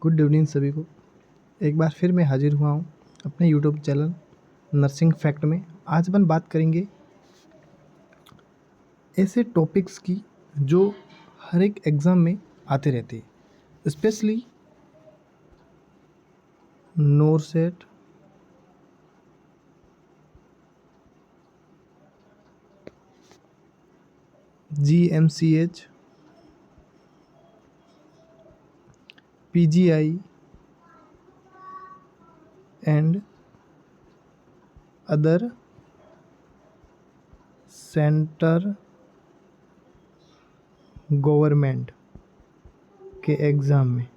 Good evening सभी को। एक बार फिर मैं हाजिर हुआ हूँ अपने यूट्यूब चैनल नर्सिंग फैक्ट में। आज अपन बात करेंगे ऐसे टॉपिक्स की जो हर एक एग्ज़ाम में आते रहते हैं, specially NORCET, GMCH, PGI and other center government के एग्ज़ाम में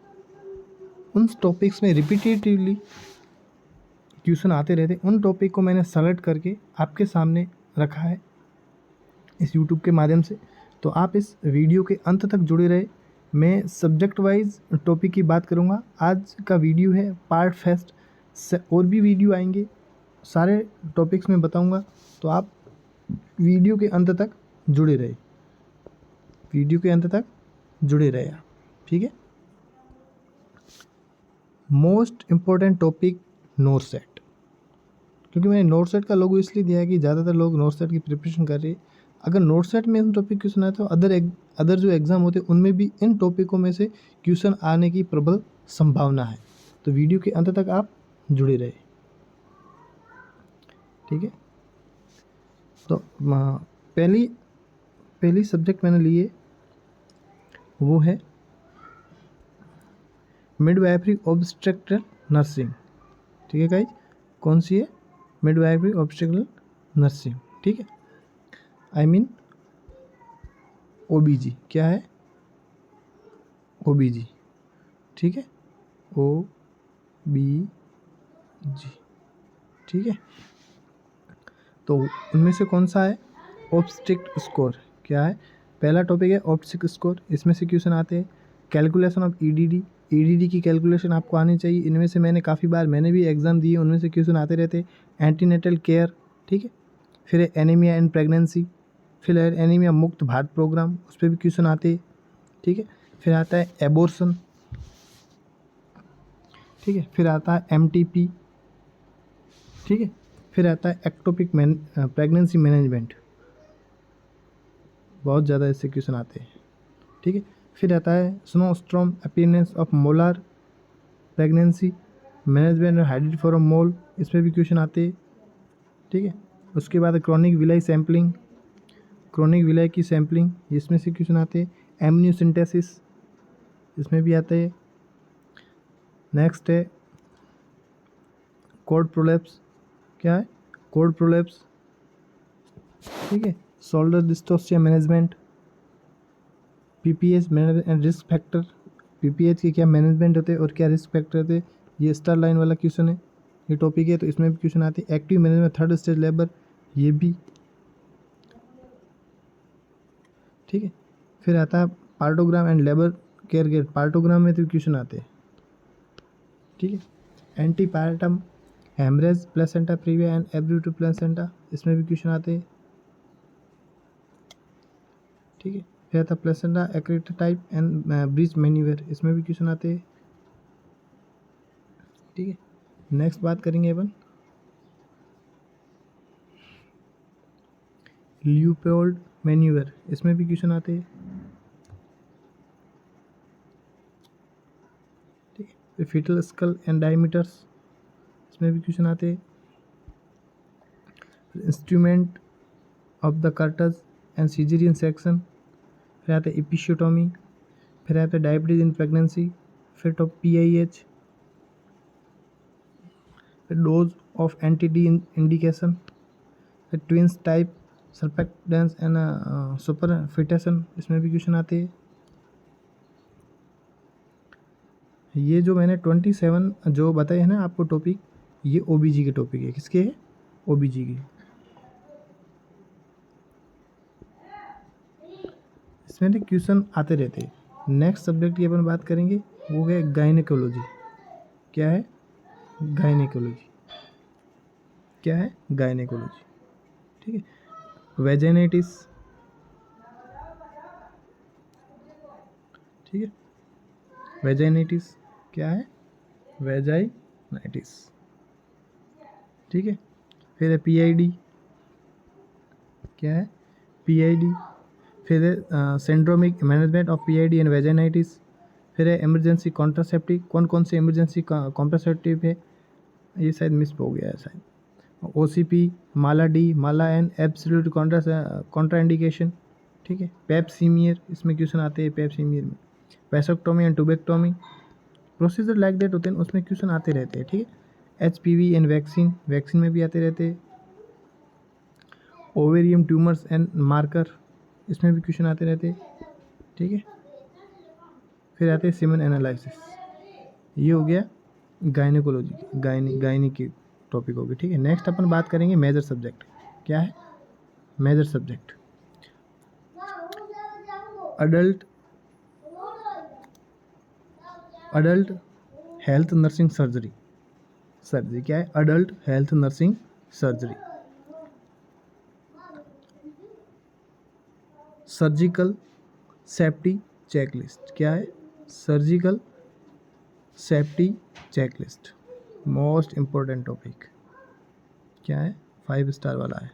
उन टॉपिक्स में रिपीटेटिवली क्वेश्चन आते रहते। उन टॉपिक को मैंने सेलेक्ट करके आपके सामने रखा है इस यूट्यूब के माध्यम से, तो आप इस वीडियो के अंत तक जुड़े रहे। मैं सब्जेक्ट वाइज टॉपिक की बात करूँगा। आज का वीडियो है पार्ट फर्स्ट से, और भी वीडियो आएंगे, सारे टॉपिक्स में बताऊँगा, तो आप वीडियो के अंत तक जुड़े रहे, वीडियो के अंत तक जुड़े रहे आप, ठीक है। मोस्ट इम्पोर्टेंट टॉपिक नोरसेट, क्योंकि मैंने नोरसेट का लोगो इसलिए दिया है कि ज़्यादातर लोग नोरसेट की प्रिपरेशन कर रहे हैं। अगर नोरसेट में उन टॉपिक क्वेश्चन आए तो अदर जो एग्ज़ाम होते हैं उनमें भी इन टॉपिकों में से क्वेश्चन आने की प्रबल संभावना है। तो वीडियो के अंत तक आप जुड़े रहे, ठीक है। तो पहली सब्जेक्ट मैंने लिए वो है मिडवाइफरी ऑब्स्टेट्रिकल नर्सिंग, ठीक है गाइज। कौन सी है? मिडवाइफरी ऑब्स्टेट्रिकल नर्सिंग, ठीक है। I mean OBG। क्या है? OBG, ठीक है। OBG, ठीक है। तो उनमें से कौन सा है? ऑब्स्टेट स्कोर। क्या है? पहला टॉपिक है ऑब्स्टेट स्कोर। इसमें से क्वेश्चन आते हैं कैलकुलेशन ऑफ EDD की कैलकुलेशन आपको आनी चाहिए। इनमें से मैंने भी एग्ज़ाम दिए, उनमें से क्वेश्चन आते रहते। एंटीनेटल केयर, ठीक है। फिर है एनीमिया एंड प्रेगनेंसी, फिर है एनीमिया मुक्त भारत प्रोग्राम, उस पर भी क्वेश्चन आते, ठीक है। फिर आता है एबॉर्शन, ठीक है। फिर आता है MTP, ठीक है। फिर आता है एक्टोपिक प्रेगनेंसी मैनेजमेंट, बहुत ज़्यादा इससे क्वेश्चन आते हैं, ठीक है। फिर आता है snowstorm appearance of molar pregnancy management और हाइड्रेट फॉर मोल, इस पर भी क्वेश्चन आते हैं, ठीक है। उसके बाद chronic villi sampling, chronic villi की सैम्पलिंग, इसमें से क्वेश्चन आते हैं। एम्नियोसिंथेसिस, इसमें भी आते हैं। नेक्स्ट है कोड प्रोलैप्स। क्या है? कोड प्रोलैप्स, ठीक है। Shoulder dystocia management, PPH management and risk factor. PPH के क्या मैनेजमेंट होते हैं और क्या रिस्क फैक्टर होते हैं, ये स्टार लाइन वाला क्वेश्चन है, ये टॉपिक है, तो इसमें भी क्वेश्चन आते हैं। Active management third stage labour, ये भी, ठीक है। फिर आता है partogram and labour care guide, partogram में तो क्वेश्चन आते हैं, ठीक है। Antepartum haemorrhage placenta praevia and abruptio placenta, इसमें भी क्वेश्चन आते हैं, ठीक है। फिर आता है placenta accreta type and bridge manoeuvre, इसमें भी क्वेश्चन आते हैं, ठीक है। नेक्स्ट बात करेंगे अपन ल्यूपोल्ड मैन्यूवर, इसमें भी क्वेश्चन आते हैं, ठीक है। फीटल स्कल एंड डायमीटर्स, इसमें भी क्वेश्चन आते हैं। Instrument of the curettes and caesarean section, फिर आते हैं एपिसियोटोमी, फिर आते हैं डायबिटीज इन प्रेगनेंसी, फिर टॉप PIH, फिर डोज ऑफ एंटी-डी इंडिकेशन, फिर twins type surfactants and superfetation, इसमें भी क्वेश्चन आते हैं। ये जो मैंने 27 जो बताए हैं ना आपको टॉपिक, ये OBG के टॉपिक है। किसके है? OBG के। इसमें भी क्वेश्चन आते रहते हैं। नेक्स्ट सब्जेक्ट की अपन बात करेंगे वो है गायनेकोलॉजी। क्या है? गायनेकोलॉजी। क्या है? गायनेकोलॉजी, ठीक है। वेजाइनाइटिस, ठीक है। वेजाइनाइटिस, क्या है, वेजाइनाइटिस। ठीक है, फिर है PID, क्या है, PID। फिर है syndromic management of PID and vaginitis. फिर है इमरजेंसी कॉन्ट्रासेप्टिव, कौन कौन से इमरजेंसी कॉन्ट्रासेप्टिव है, ये शायद मिस हो गया है शायद। OCP, Mala D, Mala N, absolute contraindication. ठीक है, पेप्सीमियर, इसमें क्वेश्चन आते हैं पेप्सीमियर में। Vasectomy and tubectomy, procedure like that होते हैं, उसमें क्वेश्चन आते रहते हैं। ठीक है, HPV एंड वैक्सीन, वैक्सीन में भी आते रहते हैं। ओवेरियम ट्यूमर्स एंड मार्कर, इसमें भी क्वेश्चन आते रहते हैं। ठीक है, फिर आते हैं सीमेन एनालिसिस। ये हो गया गायनिकोलॉजी, गायनी की टॉपिक होगी। ठीक है, नेक्स्ट अपन बात करेंगे मेजर सब्जेक्ट। क्या है, major subject, adult health nursing surgery. क्या है, adult health nursing surgery. Surgical safety checklist, क्या है, surgical safety checklist, most important topic. क्या है, 5 स्टार वाला है,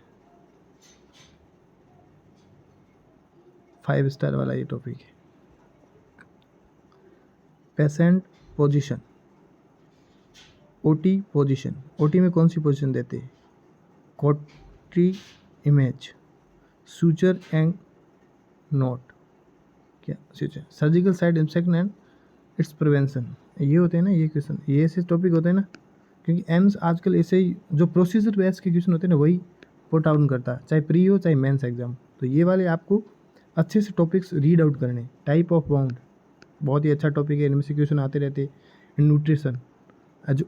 5 स्टार वाला ये टॉपिक है। Patient position, OT position, OT में कौन सी पोजीशन देते हैं, cautery image, suture and knot, क्या suture, surgical site infection and its prevention. ये होते हैं ना, ये क्वेश्चन, ये ऐसे टॉपिक होते हैं ना, क्योंकि एम्स आजकल ऐसे ही जो प्रोसीजर बेस्ड के क्वेश्चन होते हैं ना, वही पुट आउट करता है, चाहे प्री हो चाहे मेंस एग्जाम। तो ये वाले आपको अच्छे से टॉपिक्स रीड आउट करने। टाइप ऑफ बाउंड, बहुत ही अच्छा टॉपिक है, इनमें से क्वेश्चन आते रहते हैं। न्यूट्रिशन, जो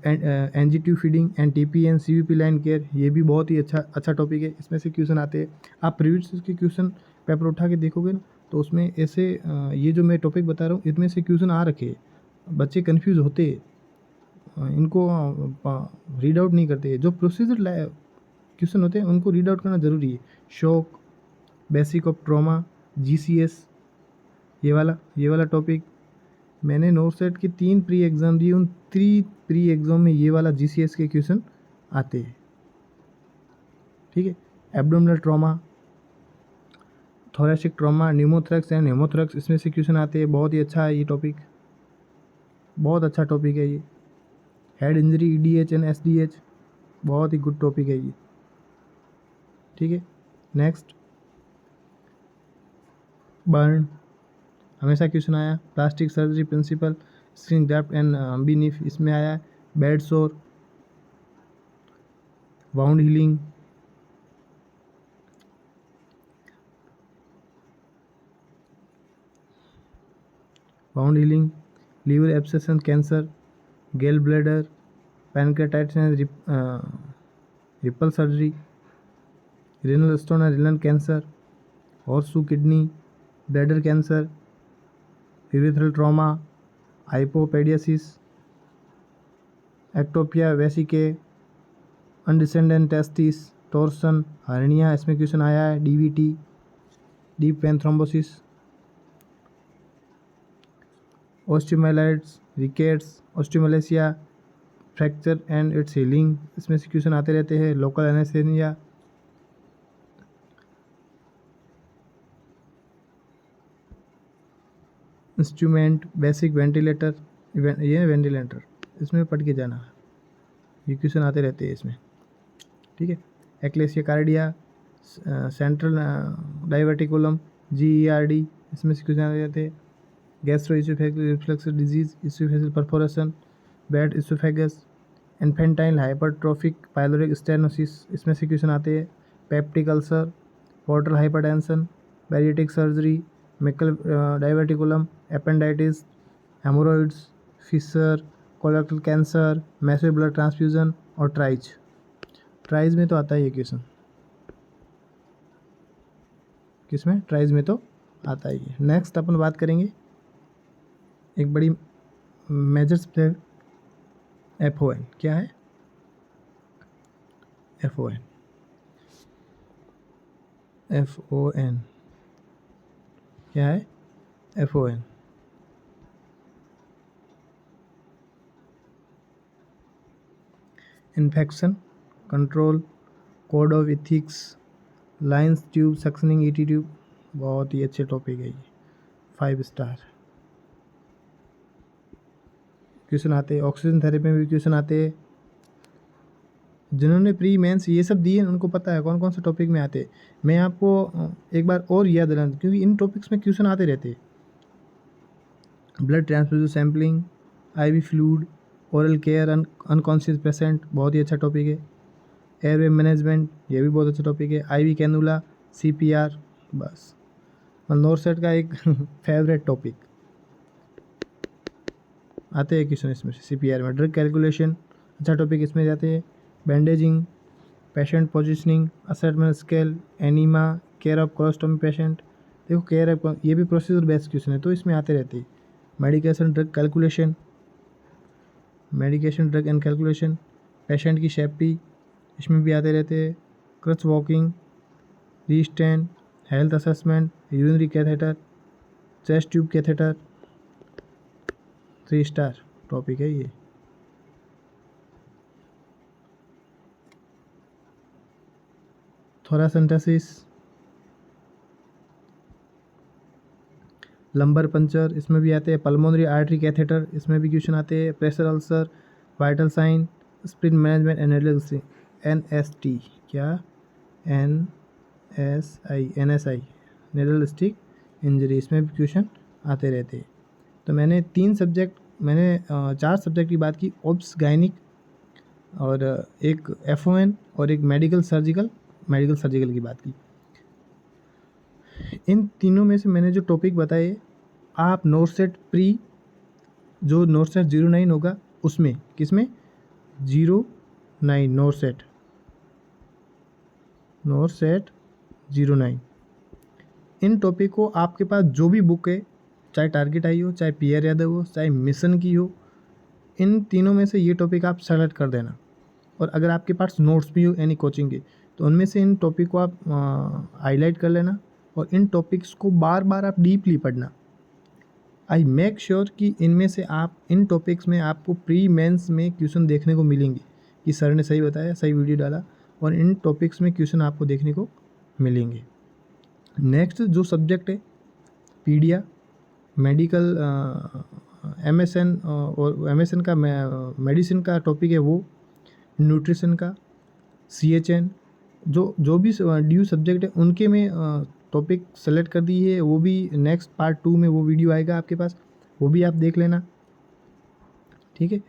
NG2 feeding and TP and CVP line care, ये भी बहुत ही अच्छा टॉपिक है, इसमें से क्वेश्चन आते हैं। आप प्रीवियस के क्वेश्चन पेपर उठा के देखोगे ना, तो उसमें ऐसे ये जो मैं टॉपिक बता रहा हूँ, इनमें से क्वेश्चन आ रखे हैं। बच्चे कंफ्यूज होते हैं, इनको रीड आउट नहीं करते। जो प्रोसीजर क्वेश्चन होते हैं उनको रीड आउट करना ज़रूरी है। Shock, basic of trauma, GCS, ये वाला टॉपिक। मैंने नोटसेट के 3 प्री एग्ज़ाम दिए, उन 3 प्री एग्ज़ाम में ये वाला GCS के क्वेश्चन आते हैं। ठीक है, abdominal trauma, thoracic trauma, pneumothorax and haemothorax, इसमें से क्वेश्चन आते हैं। बहुत ही अच्छा है ये टॉपिक, बहुत अच्छा टॉपिक है ये। Head injury, EDH and SDH, बहुत ही गुड टॉपिक है ये। ठीक है, नेक्स्ट बर्न, हमेशा क्वेश्चन आया। Plastic surgery principle, skin graft and बीनीफ, इसमें आया। Bed sore, wound healing, liver abscess cancer, gall bladder, pancreatitis and ripple surgery, renal stone and renal cancer, horseshoe kidney, bladder cancer, urethral trauma, hypospadias, ectopia vesicae, undescended testis, torsion, hernia, इसमें question आया है। DVT, deep vein thrombosis, ऑस्टियोमाइलाइट्स, rickets, osteomalacia, fracture and its healing, इसमें से question आते रहते हैं। Local anaesthesia, instrument, basic ventilator, ये ventilator, इसमें पढ़ के जाना, ये क्वेश्चन आते रहते हैं इसमें। ठीक है, achalasia cardia, central diverticulum, GERD, इसमें से क्वेश्चन आते रहते हैं। Gastro reflux disease, oesophageal perforation, bad oesophagus, infantile hypertrophic pyloric stenosis, इसमें से क्वेश्चन आते हैं। Peptic ulcer, portal hypertension, bariatric surgery, Meckel diverticulum, appendicitis, haemorrhoids, fissure, colorectal cancer, massive blood transfusion और ट्राइज में तो आता ही है क्वेश्चन, किसमें, ट्राइज में तो आता ही है। नेक्स्ट अपन बात करेंगे एक बड़ी मेजर सब्जेक्ट, FON, क्या है, FON, क्या है, FON, infection control, code of ethics, lines tube suctioning ET tube, बहुत ही अच्छे टॉपिक है ये, 5 स्टार। क्वेश्चन आते हैं ऑक्सीजन थेरेपी में भी क्वेश्चन आते हैं। जिन्होंने प्री मेंस ये सब दिए उनको पता है कौन कौन से टॉपिक में आते हैं। मैं आपको एक बार और याद दिला दूं क्योंकि इन टॉपिक्स में क्वेश्चन आते रहते हैं। Blood transfusion sampling, IV fluid, oral care unconscious patient, बहुत ही अच्छा टॉपिक है। एयरवे मैनेजमेंट, ये भी बहुत अच्छा टॉपिक है। आईवी कैनुला, सीपीआर, बस नॉर्सेट का एक फेवरेट टॉपिक आते हैं क्वेश्चन इसमें से। सीपीआर में ड्रग कैलकुलेशन अच्छा टॉपिक इसमें जाते हैं। Bandaging, patient positioning, assessment scale, enema, care of colostomy patient. देखो केयर ऑफ ये भी प्रोसीजर बेस्ड क्वेश्चन है तो इसमें आते रहते हैं। Medication drug calculation, medication drug and calculation, patient की सेफ्टी इसमें भी आते रहते हैं। Crutch walking, restraint, health assessment, urinary catheter, chest tube catheter, 3 star topic है ये। थोरासेंटेसिस, लंबर पंचर इसमें भी आते हैं। पल्मोनरी आर्टरी कैथेटर इसमें भी क्वेश्चन आते हैं। Pressure ulcer, vital sign, sprain management analysis, NST क्या एनएसआई नेडल स्टिक इंजरी, इसमें भी क्वेश्चन आते रहते हैं। तो मैंने 4 सब्जेक्ट की बात की, ओब्स गायनिक और एक एफओएन और एक मेडिकल सर्जिकल की बात की। इन तीनों में से मैंने जो टॉपिक बताए आप नॉर्सेट प्री जो नॉर्सेट 09 होगा उसमें, किसमें 09 नॉर्सेट 09, इन टॉपिक को आपके पास जो भी बुक है, चाहे टारगेट आई हो, चाहे पीआर यादव हो, चाहे मिशन की हो, इन तीनों में से ये टॉपिक आप सेलेक्ट कर देना। और अगर आपके पास नोट्स भी हो यानी कोचिंग के, तो उनमें से इन टॉपिक को आप हाईलाइट कर लेना और इन टॉपिक्स को बार बार आप डीपली पढ़ना। आई मेक श्योर कि इनमें से आप इन टॉपिक्स में आपको प्री मेंस में क्वेश्चन देखने को मिलेंगे कि सर ने सही बताया, सही वीडियो डाला, और इन टॉपिक्स में क्वेश्चन आपको देखने को मिलेंगे। नेक्स्ट जो सब्जेक्ट है पीडिया, मेडिकल एमएसएन और एमएसएन का मेडिसिन का टॉपिक है वो, न्यूट्रिशन का, सीएचएन, जो भी ड्यू सब्जेक्ट है उनके में टॉपिक सेलेक्ट कर दी है। वो भी नेक्स्ट पार्ट 2 में वो वीडियो आएगा आपके पास, वो भी आप देख लेना, ठीक है।